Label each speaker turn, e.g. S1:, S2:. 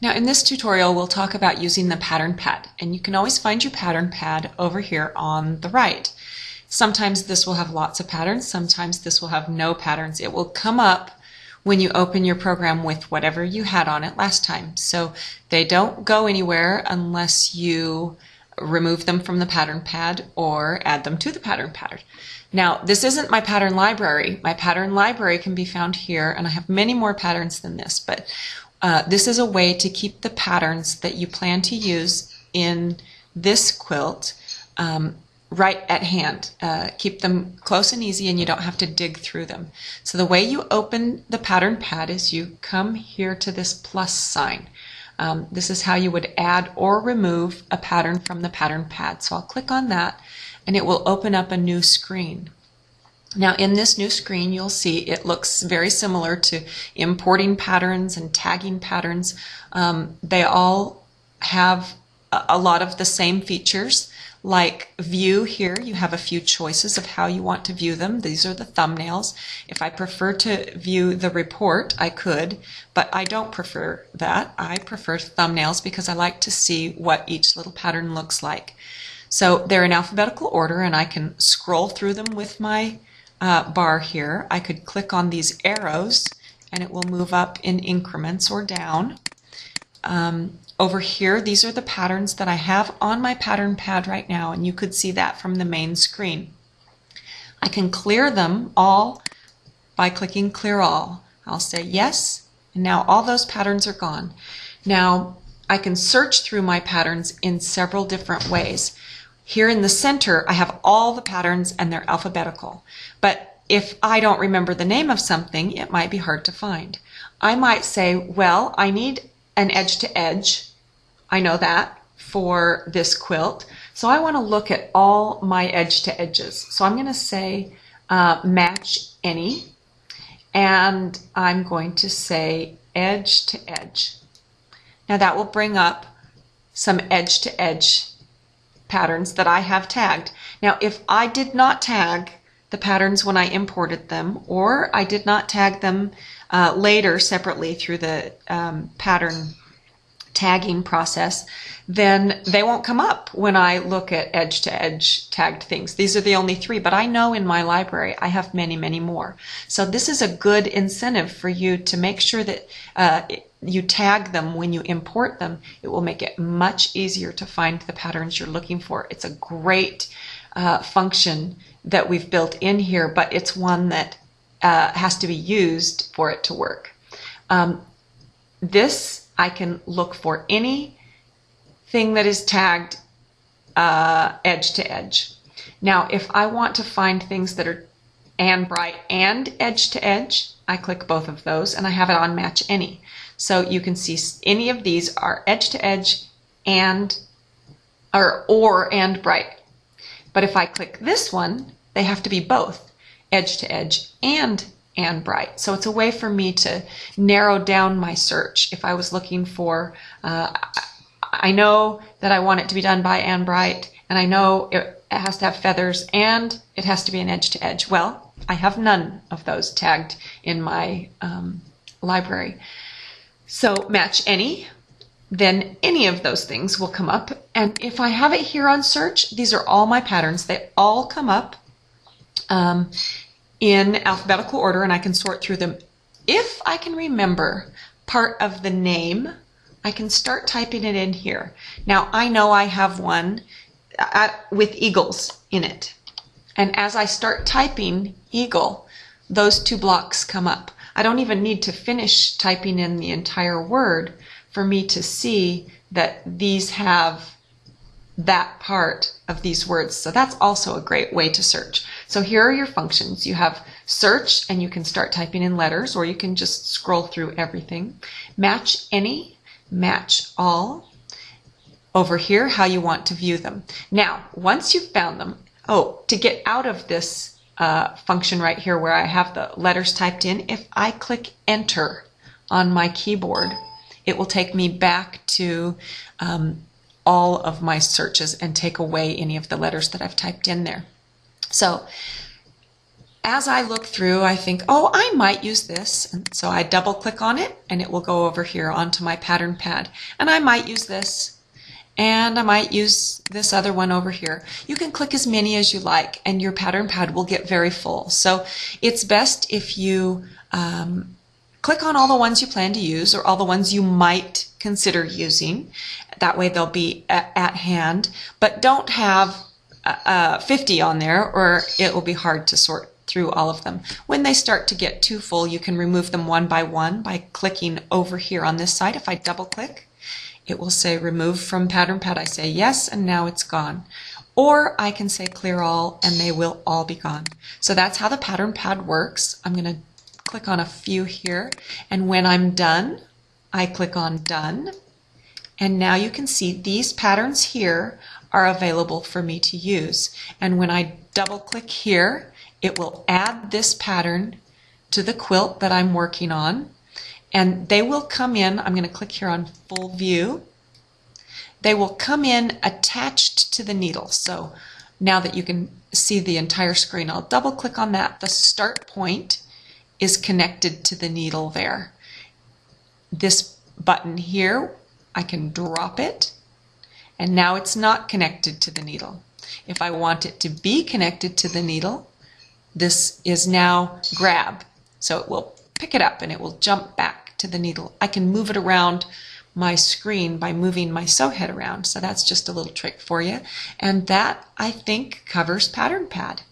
S1: Now in this tutorial we'll talk about using the pattern pad, and you can always find your pattern pad over here on the right. Sometimes this will have lots of patterns, sometimes this will have no patterns. It will come up when you open your program with whatever you had on it last time. So they don't go anywhere unless you remove them from the pattern pad or add them to the pattern pad. Now this isn't my pattern library. My pattern library can be found here, and I have many more patterns than this, but this is a way to keep the patterns that you plan to use in this quilt right at hand. Keep them close and easy, and you don't have to dig through them. So the way you open the pattern pad is you come here to this plus sign. This is how you would add or remove a pattern from the pattern pad. So I'll click on that and it will open up a new screen. Now in this new screen you'll see it looks very similar to importing patterns and tagging patterns. They all have a lot of the same features. Like view here, you have a few choices of how you want to view them. These are the thumbnails. If I prefer to view the report, I could, but I don't prefer that. I prefer thumbnails because I like to see what each little pattern looks like. So they're in alphabetical order, and I can scroll through them with my bar here. I could click on these arrows and it will move up in increments or down. Over here, these are the patterns that I have on my pattern pad right now, and you could see that from the main screen. I can clear them all by clicking Clear All. I'll say yes, and now all those patterns are gone. Now I can search through my patterns in several different ways. Here in the center, I have all the patterns and they're alphabetical. But if I don't remember the name of something, it might be hard to find. I might say, well, I need an edge to edge. I know that for this quilt. So I want to look at all my edge to edges. So I'm going to say match any, and I'm going to say edge to edge. Now that will bring up some edge to edge patterns that I have tagged. Now if I did not tag the patterns when I imported them, or I did not tag them later separately through the pattern tagging process, then they won't come up when I look at edge to edge tagged things. These are the only three, but I know in my library I have many, many more. So this is a good incentive for you to make sure that you tag them when you import them. It will make it much easier to find the patterns you're looking for. It's a great function that we've built in here, but it's one that has to be used for it to work. I can look for anything that is tagged edge to edge. Now, if I want to find things that are and bright and edge to edge, I click both of those and I have it on match any. So you can see any of these are edge to edge and bright. But if I click this one, they have to be both edge to edge and bright. So it's a way for me to narrow down my search. If I was looking for, I know that I want it to be done by and bright, and I know it has to have feathers, and it has to be an edge to edge. Well, I have none of those tagged in my library. So match any, then any of those things will come up. And if I have it here on search, these are all my patterns. They all come up in alphabetical order, and I can sort through them. If I can remember part of the name, I can start typing it in here. Now I know I have one with eagles in it, and as I start typing eagle, those two blocks come up. I don't even need to finish typing in the entire word for me to see that these have that part of these words. So that's also a great way to search. So here are your functions. You have search, and you can start typing in letters, or you can just scroll through everything. Match any, match all. Over here, how you want to view them. Now, once you've found them, to get out of this function right here where I have the letters typed in, if I click enter on my keyboard, it will take me back to all of my searches and take away any of the letters that I've typed in there. So as I look through, I think, oh, I might use this. And so I double click on it and it will go over here onto my pattern pad. And I might use this. And I might use this other one over here. You can click as many as you like and your pattern pad will get very full. So it's best if you click on all the ones you plan to use or all the ones you might consider using. That way they'll be at hand. But don't have 50 on there or it will be hard to sort through all of them. When they start to get too full, you can remove them one by clicking over here on this side. If I double click, it will say remove from pattern pad. I say yes, and now it's gone. Or I can say clear all, and they will all be gone. So that's how the pattern pad works. I'm going to click on a few here, and when I'm done, I click on done. And now you can see these patterns here are available for me to use. And when I double click here, it will add this pattern to the quilt that I'm working on. And they will come in, I'm going to click here on full view. They will come in attached to the needle. So now that you can see the entire screen, I'll double click on that. The start point is connected to the needle there. This button here, I can drop it, and now it's not connected to the needle. If I want it to be connected to the needle, this is now grab. So it will pick it up and it will jump back to the needle. I can move it around my screen by moving my sew head around. So that's just a little trick for you. And that, I think, covers pattern pad.